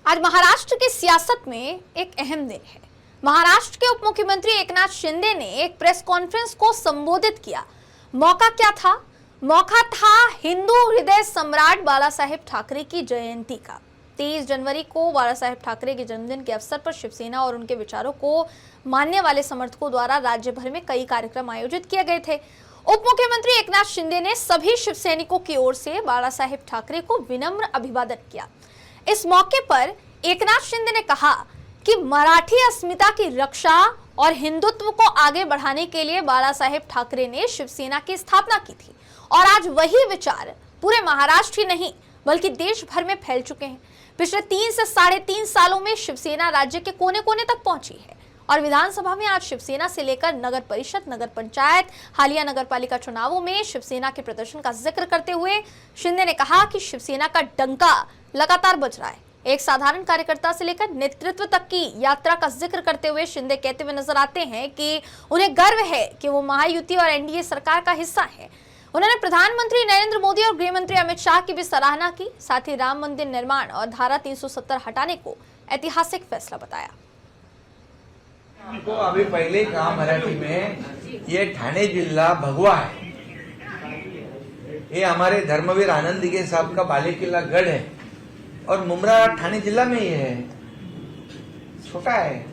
आज महाराष्ट्र की सियासत में एक अहम दिन है। महाराष्ट्र के उप मुख्यमंत्री एकनाथ शिंदे ने एक प्रेस कॉन्फ्रेंस को संबोधित किया। मौका क्या था? मौका था हिंदू हृदय सम्राट बाला साहेब ठाकरे की जयंती का। 23 जनवरी को बाला साहेब ठाकरे के जन्मदिन के अवसर पर शिवसेना और उनके विचारों को मानने वाले समर्थकों द्वारा राज्य भर में कई कार्यक्रम आयोजित किए गए थे। उप मुख्यमंत्री एकनाथ शिंदे ने सभी शिव सैनिकों की ओर से बाला साहेब ठाकरे को विनम्र अभिवादन किया। इस मौके पर एकनाथ शिंदे ने कहा कि मराठी अस्मिता की रक्षा और हिंदुत्व को आगे बढ़ाने के लिए बाला साहेब ठाकरे ने शिवसेना की स्थापना की थी और आज वही विचार पूरे महाराष्ट्र ही नहीं बल्कि देश भर में फैल चुके हैं। पिछले 3 से 3.5 सालों में शिवसेना राज्य के कोने कोने तक पहुंची है और विधानसभा में आज शिवसेना से लेकर नगर परिषद, नगर पंचायत, हालिया नगरपालिका चुनावों में शिवसेना के प्रदर्शन का जिक्र करते हुए शिंदे ने कहा कि शिवसेना का डंका लगातार बज रहा है। एक साधारण कार्यकर्ता से लेकर नेतृत्व तक की यात्रा का जिक्र करते हुए शिंदे कहते हुए नजर आते हैं कि उन्हें गर्व है कि वो महायुति और एनडीए सरकार का हिस्सा है। उन्होंने प्रधानमंत्री नरेंद्र मोदी और गृह मंत्री अमित शाह की भी सराहना की। साथ ही राम मंदिर निर्माण और धारा 370 हटाने को ऐतिहासिक फैसला बताया। हमको अभी पहले कहा मराठी में, ये ठाणे जिला भगवा है। ये हमारे धर्मवीर आनंद दिघे साहब का बालेकिल्ला गढ़ है और मुमरा ठाणे जिला में ही है, छोटा है।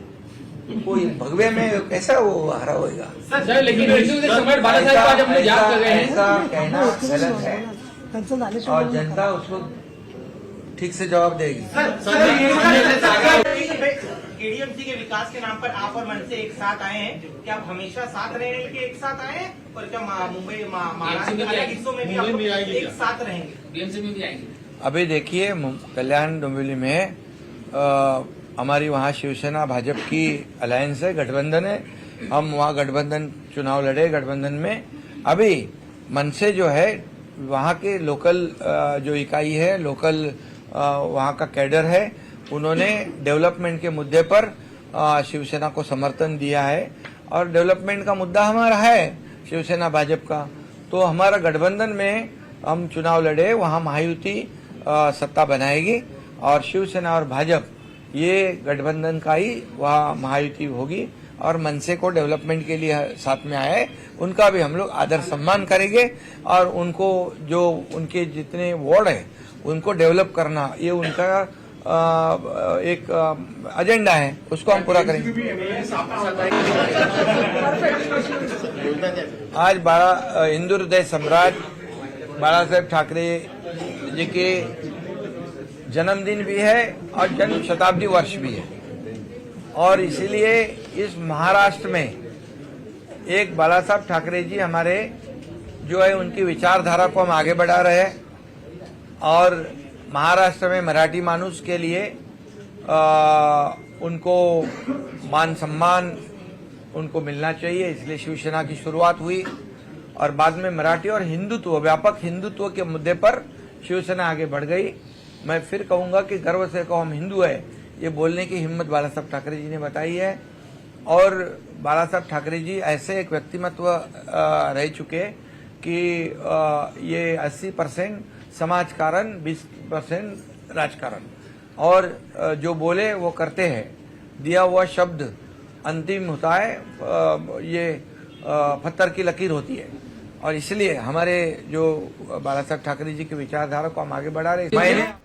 कोई भगवे में कैसा वो हरा होगा? सर लेकिन सम्राट बाला साहेब को आज हम लोग याद कर रहे हैं। ऐसा कहना गलत है और जनता उसको ठीक से जवाब देगी। एडीएमसी के विकास के नाम पर आप और मनसे एक साथ आए हैं, क्या आप हमेशा साथ रहने के एक साथ आए हैं और क्या मुंबई महाराष्ट्र के अलग हिस्सों में भी आप लोग एक साथ रहेंगे? डीएमसी में भी आएंगे। अभी देखिए, कल्याण डोंबिवली में हमारी वहाँ शिवसेना भाजपा की अलायंस है, गठबंधन है। हम वहाँ गठबंधन चुनाव लड़े। गठबंधन में अभी मनसे जो है वहाँ के लोकल जो इकाई है, लोकल वहाँ का कैडर है, उन्होंने डेवलपमेंट के मुद्दे पर शिवसेना को समर्थन दिया है और डेवलपमेंट का मुद्दा हमारा है शिवसेना भाजपा का। तो हमारा गठबंधन में हम चुनाव लड़े, वहाँ महायुति सत्ता बनाएगी और शिवसेना और भाजपा ये गठबंधन का ही वहाँ महायुति होगी और मनसे को डेवलपमेंट के लिए साथ में आए, उनका भी हम लोग आदर सम्मान करेंगे और उनको जो उनके जितने वार्ड है उनको डेवलप करना, ये उनका एक एजेंडा है, उसको हम पूरा करेंगे। आज हिंदू हृदय सम्राट बाला साहेब ठाकरे जी के जन्मदिन भी है और जन्म शताब्दी वर्ष भी है और इसीलिए इस महाराष्ट्र में एक बाला साहब ठाकरे जी हमारे जो है उनकी विचारधारा को हम आगे बढ़ा रहे हैं और महाराष्ट्र में मराठी मानुस के लिए उनको मान सम्मान उनको मिलना चाहिए, इसलिए शिवसेना की शुरुआत हुई और बाद में मराठी और हिंदुत्व, व्यापक हिंदुत्व के मुद्दे पर शिवसेना आगे बढ़ गई। मैं फिर कहूंगा कि गर्व से कहो हम हिंदू है, ये बोलने की हिम्मत बाला साहब ठाकरे जी ने बताई है और बाला साहब ठाकरे जी ऐसे एक व्यक्तिमत्व रह चुके कि ये 80% समाजकारण, 20% राजकारण और जो बोले वो करते हैं। दिया हुआ शब्द अंतिम होता है, ये पत्थर की लकीर होती है और इसलिए हमारे जो बाला साहब ठाकरे जी की विचारधारा को हम आगे बढ़ा रहे हैं।